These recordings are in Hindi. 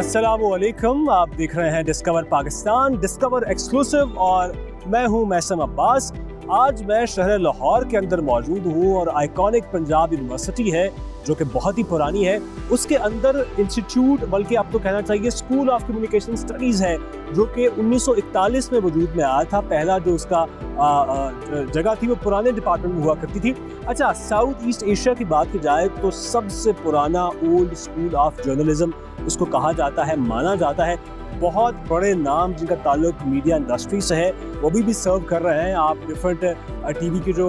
अस्सलामुअलैकुम, आप देख रहे हैं डिस्कवर पाकिस्तान, डिस्कवर एक्सक्लूसिव और मैं हूं मैसम अब्बास। आज मैं शहर लाहौर के अंदर मौजूद हूं और आइकॉनिक पंजाब यूनिवर्सिटी है जो कि बहुत ही पुरानी है। उसके अंदर इंस्टीट्यूट, बल्कि आप तो कहना चाहिए स्कूल ऑफ कम्युनिकेशन स्टडीज़ है जो कि 1941 में वजूद में आया था। पहला जो उसका जगह थी वो पुराने डिपार्टमेंट में हुआ करती थी। अच्छा, साउथ ईस्ट एशिया की बात की जाए तो सबसे पुराना ओल्ड स्कूल ऑफ जर्नलिज्म उसको कहा जाता है, माना जाता है। बहुत बड़े नाम जिनका ताल्लुक मीडिया इंडस्ट्री से है वो भी सर्व कर रहे हैं। आप डिफरेंट टीवी की जो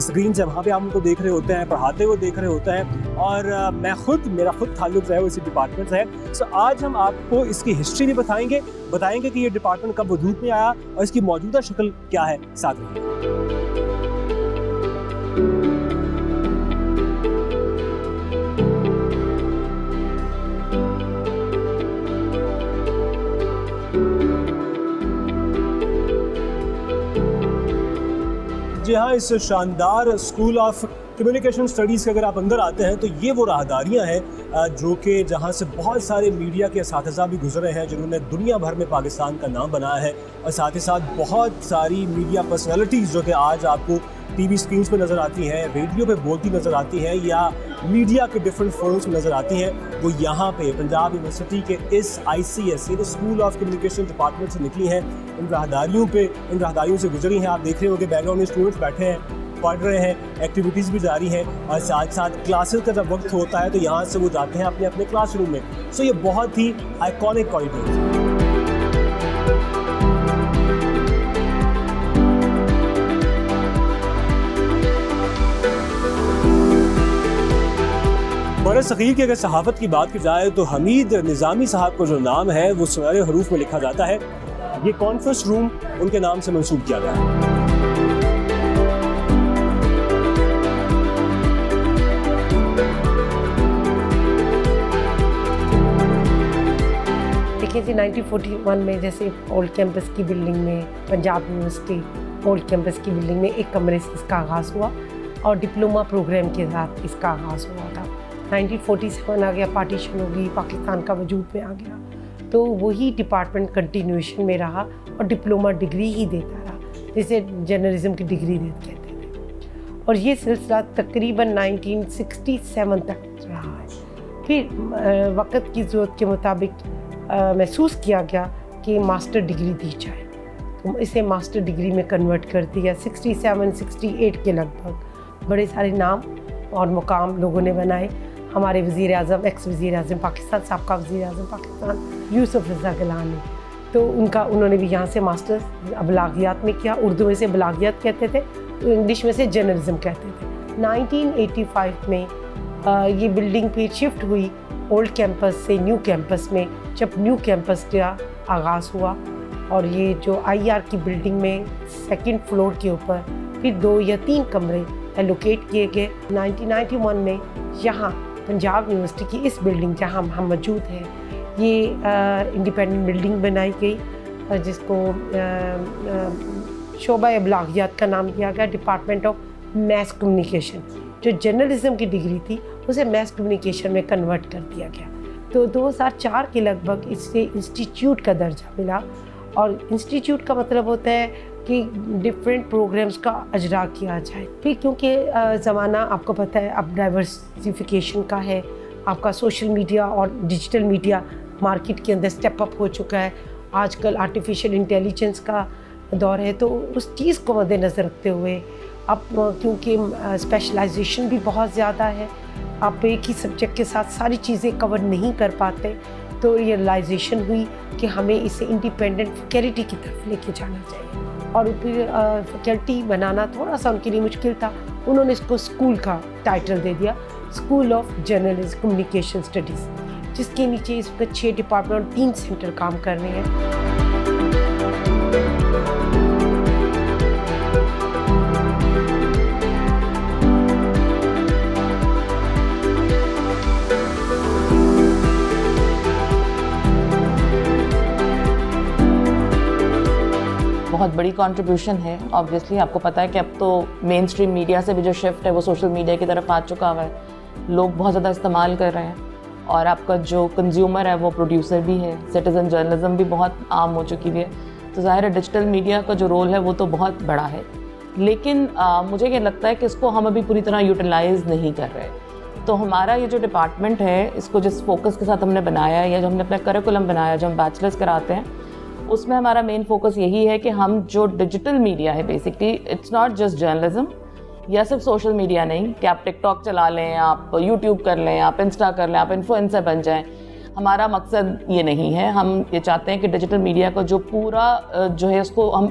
स्क्रीन है वहाँ पे आप उनको देख रहे होते हैं, पढ़ाते हुए देख रहे होते हैं। और मेरा खुद ताल्लुक जो है वो इसी डिपार्टमेंट से है। सो आज हम आपको इसकी हिस्ट्री भी बताएंगे कि ये डिपार्टमेंट कब वजूद में आया और इसकी मौजूदा शक्ल क्या है। साथ में जी हाँ, इस शानदार स्कूल ऑफ कम्युनिकेशन स्टडीज़ के अगर आप अंदर आते हैं तो ये वो राहदारियाँ हैं जो कि जहाँ से बहुत सारे मीडिया के असातिज़ा भी गुजरे हैं जिन्होंने दुनिया भर में पाकिस्तान का नाम बनाया है। और साथ ही साथ बहुत सारी मीडिया पर्सनैलिटीज़ जो कि आज आपको टीवी स्क्रीन्स पे नज़र आती हैं, रेडियो पे बोलती नज़र आती हैं या मीडिया के डिफरेंट फोरम्स में नज़र आती हैं, वो यहाँ पे पंजाब यूनिवर्सिटी के इस ICS school of communication department से निकली हैं। इन राहदारियों से गुजरी हैं। आप देख रहे हो कि बैकग्राउंड में स्टूडेंट्स बैठे हैं, पढ़ रहे हैं, एक्टिविटीज़ भी जारी हैं और साथ साथ क्लासेस का जब वक्त होता है तो यहाँ से वो जाते हैं अपने अपने क्लासरूम में। सो ये बहुत ही आइकॉनिक कॉरिडोर है। बरसग़ीर की अगर सहाफ़त की बात की जाए तो हमीद निज़ामी साहब का जो नाम है वो सुनहरे हरूफ में लिखा जाता है। ये कॉन्फ्रेंस रूम उनके नाम से मंसूब किया गया है। देखिए जी, 1941 में जैसे ओल्ड कैंपस की बिल्डिंग में, पंजाब यूनिवर्सिटी ओल्ड कैंपस की बिल्डिंग में एक कमरे से इसका आगाज़ हुआ और डिप्लोमा प्रोग्राम के साथ इसका आगाज़ हुआ था। 1947 आ गया, पार्टीशन हो गई, पाकिस्तान का वजूद में आ गया, तो वही डिपार्टमेंट कंटिन्यूएशन में रहा और डिप्लोमा डिग्री ही देता रहा, जिसे जर्नलिज्म की डिग्री कहते थे। और ये सिलसिला तकरीबन 1967 तक रहा है। फिर वक्त की ज़रूरत के मुताबिक महसूस किया गया कि मास्टर डिग्री दी जाए, तो इसे मास्टर डिग्री में कन्वर्ट कर दिया। 67-68 के लगभग बड़े सारे नाम और मुकाम लोगों ने बनाए। हमारे वज़ीर आज़म, एक्स वज़ीर आज़म पाकिस्तान, साबका वज़ीर आज़म पाकिस्तान यूसुफ रज़ा गिलानी, तो उन्होंने भी यहाँ से मास्टर्स अबलागियात में किया। उर्दू में से बलागियात कहते थे, तो इंग्लिश में से जर्नलिज्म कहते थे। 1985 में ये बिल्डिंग पे शिफ्ट हुई ओल्ड कैंपस से न्यू कैंपस में, जब न्यू कैंपस का आगाज़ हुआ। और ये जो IR की बिल्डिंग में सेकंड फ्लोर के ऊपर फिर 2 या 3 कमरे एलोकेट किए गए। 1991 में यहाँ पंजाब यूनिवर्सिटी की इस बिल्डिंग जहाँ हम मौजूद हैं, ये इंडिपेंडेंट बिल्डिंग बनाई गई जिसको शोबा अबलागियात का नाम दिया गया। डिपार्टमेंट ऑफ मैस कम्युनिकेशन, जो जर्नलिज्म की डिग्री थी उसे मैस कम्युनिकेशन में कन्वर्ट कर दिया गया। तो 2004 के लगभग इससे इंस्टीट्यूट का दर्जा मिला। और इंस्टीट्यूट का मतलब होता है कि डिफरेंट प्रोग्राम्स का अजरा किया जाए। फिर क्योंकि ज़माना आपको पता है अब डाइवर्सिफिकेशन का है, आपका सोशल मीडिया और डिजिटल मीडिया मार्केट के अंदर स्टेप अप हो चुका है। आजकल आर्टिफिशियल इंटेलिजेंस का दौर है, तो उस चीज़ को मद्देनज़र रखते हुए अब क्योंकि स्पेशलाइजेशन भी बहुत ज़्यादा है, आप एक ही सब्जेक्ट के साथ सारी चीज़ें कवर नहीं कर पाते, तो रियलाइजेशन हुई कि हमें इसे इंडिपेंडेंट फैकल्टी की तरफ लेके जाना चाहिए। और फिर फैकल्टी बनाना थोड़ा सा उनके लिए मुश्किल था, उन्होंने इसको स्कूल का टाइटल दे दिया, school of journalism communication studies, जिसके नीचे इस वक्त 6 डिपार्टमेंट और 3 सेंटर काम कर रहे हैं। बहुत बड़ी कंट्रीब्यूशन है। ऑब्वियसली आपको पता है कि अब तो मेन स्ट्रीम मीडिया से भी जो शिफ्ट है वो सोशल मीडिया की तरफ आ चुका हुआ है, लोग बहुत ज़्यादा इस्तेमाल कर रहे हैं। और आपका जो कंज्यूमर है वो प्रोड्यूसर भी है, सिटीज़न जर्नलिज्म भी बहुत आम हो चुकी है। तो ज़ाहिर है डिजिटल मीडिया का जो रोल है वो तो बहुत बड़ा है, लेकिन मुझे क्या लगता है कि इसको हम अभी पूरी तरह यूटिलाइज़ नहीं कर रहे। तो हमारा ये जो डिपार्टमेंट है, इसको जिस फोकस के साथ हमने बनाया है या जो हमने अपना करिकुलम बनाया, जो हम बैचलर्स कराते हैं, उसमें हमारा मेन फोकस यही है कि हम जो डिजिटल मीडिया है, basically it's not just journalism या सिर्फ सोशल मीडिया नहीं कि आप टिकटॉक चला लें, आप यूट्यूब कर लें, आप इंस्टा कर लें, आप इन्फ्लुएंसर बन जाएं। हमारा मकसद ये नहीं है। हम ये चाहते हैं कि डिजिटल मीडिया का जो पूरा जो है उसको हम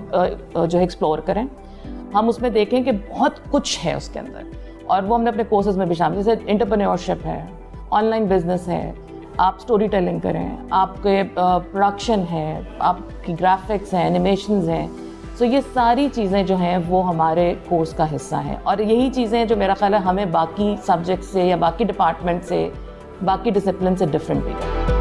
जो है एक्सप्लोर करें, हम उसमें देखें कि बहुत कुछ है उसके अंदर, और वो हमने अपने कोर्सेज में भी शामिल, जैसे एंटरप्रेन्योरशिप है, ऑनलाइन बिजनेस है, आप स्टोरी टेलिंग करें, आपके प्रोडक्शन है, आपकी ग्राफिक्स हैं, एनिमेशंस हैं। सो ये सारी चीज़ें जो हैं वो हमारे कोर्स का हिस्सा हैं, और यही चीज़ें जो मेरा ख्याल है हमें बाकी सब्जेक्ट से या बाकी डिपार्टमेंट से, बाकी डिसिप्लिन से डिफरेंट भी करते हैं।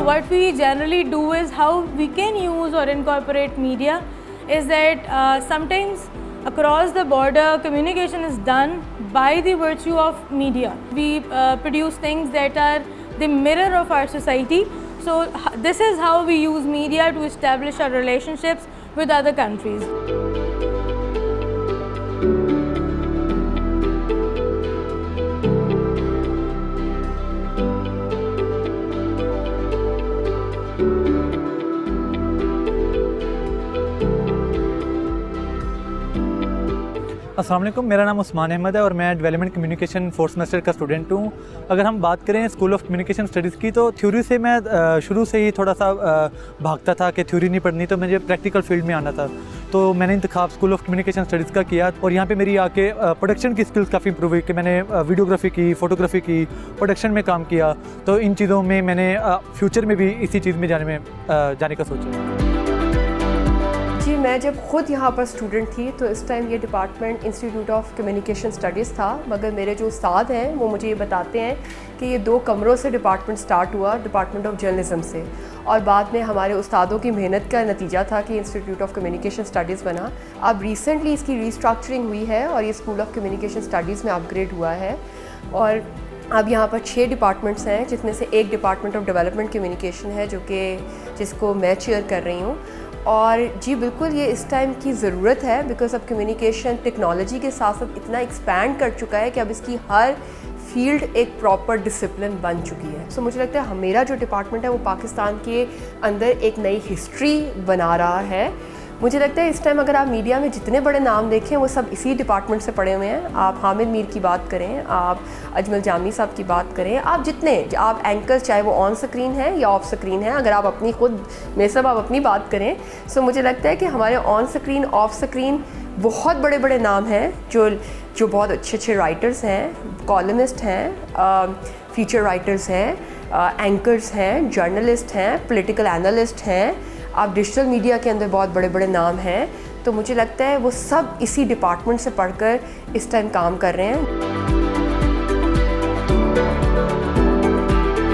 What we generally do is how we can use or incorporate media is that sometimes across the border communication is done by the virtue of media. We produce things that are the mirror of our society. So this is how we use media to establish our relationships with other countries. अस्सलाम वालेकुम, मेरा नाम उस्मान अहमद है और मैं डेवलपमेंट कम्युनिकेशन फोर्थ सेमेस्टर का स्टूडेंट हूँ। अगर हम बात करें स्कूल ऑफ कम्युनिकेशन स्टडीज़ की, तो थ्योरी से मैं शुरू से ही थोड़ा सा भागता था कि थ्योरी नहीं पढ़नी, तो मुझे प्रैक्टिकल फील्ड में आना था। तो मैंने इंतखाब स्कूल ऑफ कम्युनिकेशन स्टडीज़ का किया, और यहाँ पे मेरी आके प्रोडक्शन की स्किल्स काफ़ी इंप्रूव हुई कि मैंने वीडियोग्राफी की, फ़ोटोग्राफी की, प्रोडक्शन में काम किया। तो इन चीज़ों में मैंने फ्यूचर में भी इसी चीज़ में जाने का सोचा। जी, मैं जब ख़ुद यहाँ पर स्टूडेंट थी तो इस टाइम ये department institute of communication studies था, मगर मेरे जो उस्ताद हैं वो मुझे ये बताते हैं कि ये 2 कमरों से डिपार्टमेंट स्टार्ट हुआ, डिपार्टमेंट ऑफ जर्नलिज्म से, और बाद में हमारे उस्तादों की मेहनत का नतीजा था कि इंस्टीट्यूट ऑफ कम्युनिकेशन स्टडीज़ बना। अब रिसेंटली इसकी रीस्ट्रक्चरिंग हुई है और ये स्कूल ऑफ कम्युनिकेशन स्टडीज़ में अपग्रेड हुआ है, और अब यहाँ पर 6 डिपार्टमेंट्स हैं, जिसमें से एक डिपार्टमेंट ऑफ डेवलपमेंट कम्युनिकेशन है जिसको मैं चेयर कर रही हूँ। और जी बिल्कुल, ये इस टाइम की ज़रूरत है, बिकॉज़ अब कम्युनिकेशन टेक्नोलॉजी के साथ साथ इतना एक्सपैंड कर चुका है कि अब इसकी हर फील्ड एक प्रॉपर डिसिप्लिन बन चुकी है। सो मुझे लगता है मेरा जो डिपार्टमेंट है वो पाकिस्तान के अंदर एक नई हिस्ट्री बना रहा है। मुझे लगता है इस टाइम अगर आप मीडिया में जितने बड़े नाम देखें वो सब इसी डिपार्टमेंट से पढ़े हुए हैं। आप हामिद मीर की बात करें, आप अजमल जामी साहब की बात करें, आप एंकर्स चाहे वो ऑन स्क्रीन है या ऑफ स्क्रीन है, अगर आप अपनी खुद में सब आप अपनी बात करें, सो मुझे लगता है कि हमारे ऑन स्क्रीन ऑफ स्क्रीन बहुत बड़े बड़े नाम हैं जो बहुत अच्छे राइटर्स हैं, कॉलमिस्ट हैं, फीचर राइटर्स हैं, एंकर्स हैं, जर्नलिस्ट हैं, पॉलिटिकल एनालिस्ट हैं, आप डिजिटल मीडिया के अंदर बहुत बड़े बड़े नाम हैं। तो मुझे लगता है वो सब इसी डिपार्टमेंट से पढ़कर इस टाइम काम कर रहे हैं।